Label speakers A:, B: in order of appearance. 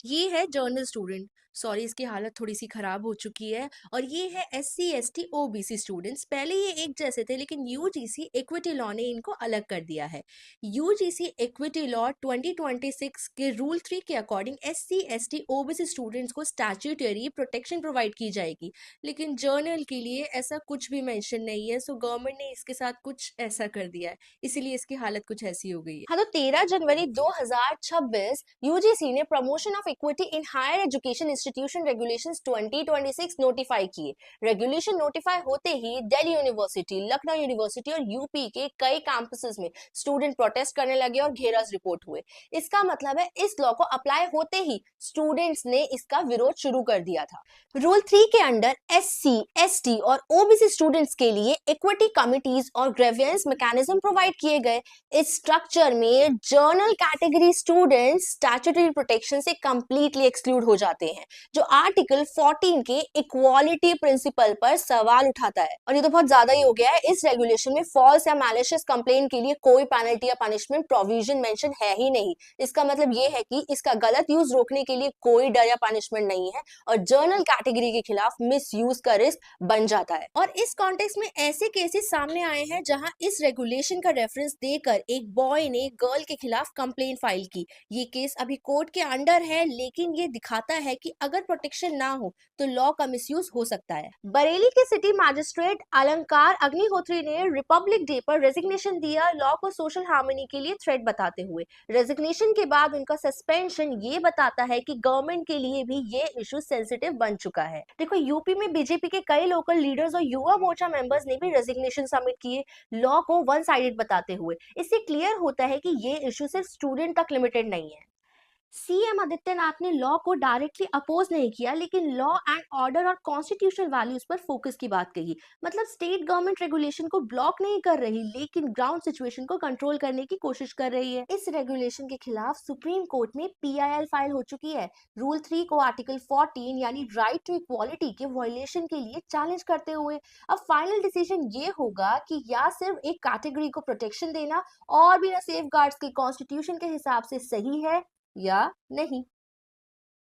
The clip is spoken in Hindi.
A: ये है जर्नल स्टूडेंट। सॉरी, इसकी हालत थोड़ी सी खराब हो चुकी है। और ये है एससी एसटी ओबीसी स्टूडेंट्स। पहले ये एक जैसे थे, लेकिन यूजीसी इक्विटी लॉ ने इनको अलग कर दिया है। यूजीसी इक्विटी लॉ 2026 के रूल 3 के according SC ST OBC students को स्टैट्यूटरी प्रोटेक्शन प्रोवाइड की जाएगी, लेकिन जर्नल के लिए ऐसा कुछ भी मेंशन नहीं है। सो गवर्नमेंट ने इसके साथ कुछ ऐसा कर दिया है, इसीलिए इसकी हालत कुछ ऐसी हो गई है।
B: हाँ, तो 13 जनवरी 2026 यूजीसी ने promotion of equity in higher education institution regulations 2026 notify किए। रेगुलेशन नोटिफाई होते ही दिल्ली यूनिवर्सिटी, लखनऊ यूनिवर्सिटी और यूपी के कई कैंपसेस में स्टूडेंट प्रोटेस्ट करने लगे और घेराव रिपोर्ट हुए। इसका मतलब है इस लॉ को अप्लाई होते ही स्टूडेंट्स ने इसका विरोध शुरू कर दिया था। रूल 3 के अंडर एससी, एसटी और ओबीसी स्टूडेंट्स के लिए इक्विटी कमिटीज और ग्रेवियंस मैकेनिज्म प्रोवाइड किए गए। इस स्ट्रक्चर में general category students statutory protection से कंप्लीटली एक्सक्लूड हो जाते हैं, जो आर्टिकल 14 के इक्वालिटी प्रिंसिपल पर सवाल उठाता है। और ये तो बहुत ज्यादा ही हो गया है। इस रेगुलेशन में फॉल्स या मैलिशियस कंप्लेन के लिए कोई पेनल्टी या पनिशमेंट प्रोविजन मेंशन है ही नहीं। इसका मतलब ये है कि इसका गलत यूज रोकने के लिए कोई डर या पनिशमेंट नहीं है और जर्नल कैटेगरी के खिलाफ मिस यूज का रिस्क बन जाता है।
A: और इस कॉन्टेक्स्ट में ऐसे केसेस सामने आए हैं जहां इस रेगुलेशन का रेफरेंस देकर एक बॉय ने गर्ल के खिलाफ कंप्लेन फाइल की। ये केस अभी कोर्ट के अंडर है, लेकिन ये दिखाता है कि अगर प्रोटेक्शन ना हो तो लॉ का मिसयूज हो सकता है।
B: बरेली के सिटी मैजिस्ट्रेट अलंकार अग्निहोत्री ने रिपब्लिक डे पर रेजिग्नेशन दिया, लॉ को सोशल हार्मनी के लिए थ्रेट बताते हुए। रेजिग्नेशन के बाद उनका सस्पेंशन ये बताता है कि गवर्नमेंट के लिए भी ये इशू सेंसिटिव बन चुका है। देखो, यूपी में बीजेपी के कई लोकल लीडर्स और युवा मोर्चा मेंबर्स ने भी रेजिग्नेशन सबमिट किए, लॉ को वन साइडेड बताते हुए। इससे क्लियर होता है कि ये इशू सिर्फ स्टूडेंट तक लिमिटेड नहीं है। सीएम आदित्यनाथ ने लॉ को डायरेक्टली अपोज नहीं किया, लेकिन लॉ एंड ऑर्डर और कॉन्स्टिट्यूशनल वैल्यूज पर फोकस की बात कही। मतलब स्टेट गवर्नमेंट रेगुलेशन को ब्लॉक नहीं कर रही, लेकिन ग्राउंड सिचुएशन को कंट्रोल करने की कोशिश कर रही है। इस रेगुलेशन के खिलाफ सुप्रीम कोर्ट में पीआईएल फाइल हो चुकी है। रूल 3 को आर्टिकल 14 यानी राइट टू इक्वालिटी के वायलेशन के लिए चैलेंज करते हुए अब फाइनल डिसीजन ये होगा कि या सिर्फ एक कैटेगरी को प्रोटेक्शन देना और बिना सेफ गार्ड्स के कॉन्स्टिट्यूशन के हिसाब से सही है या नहीं।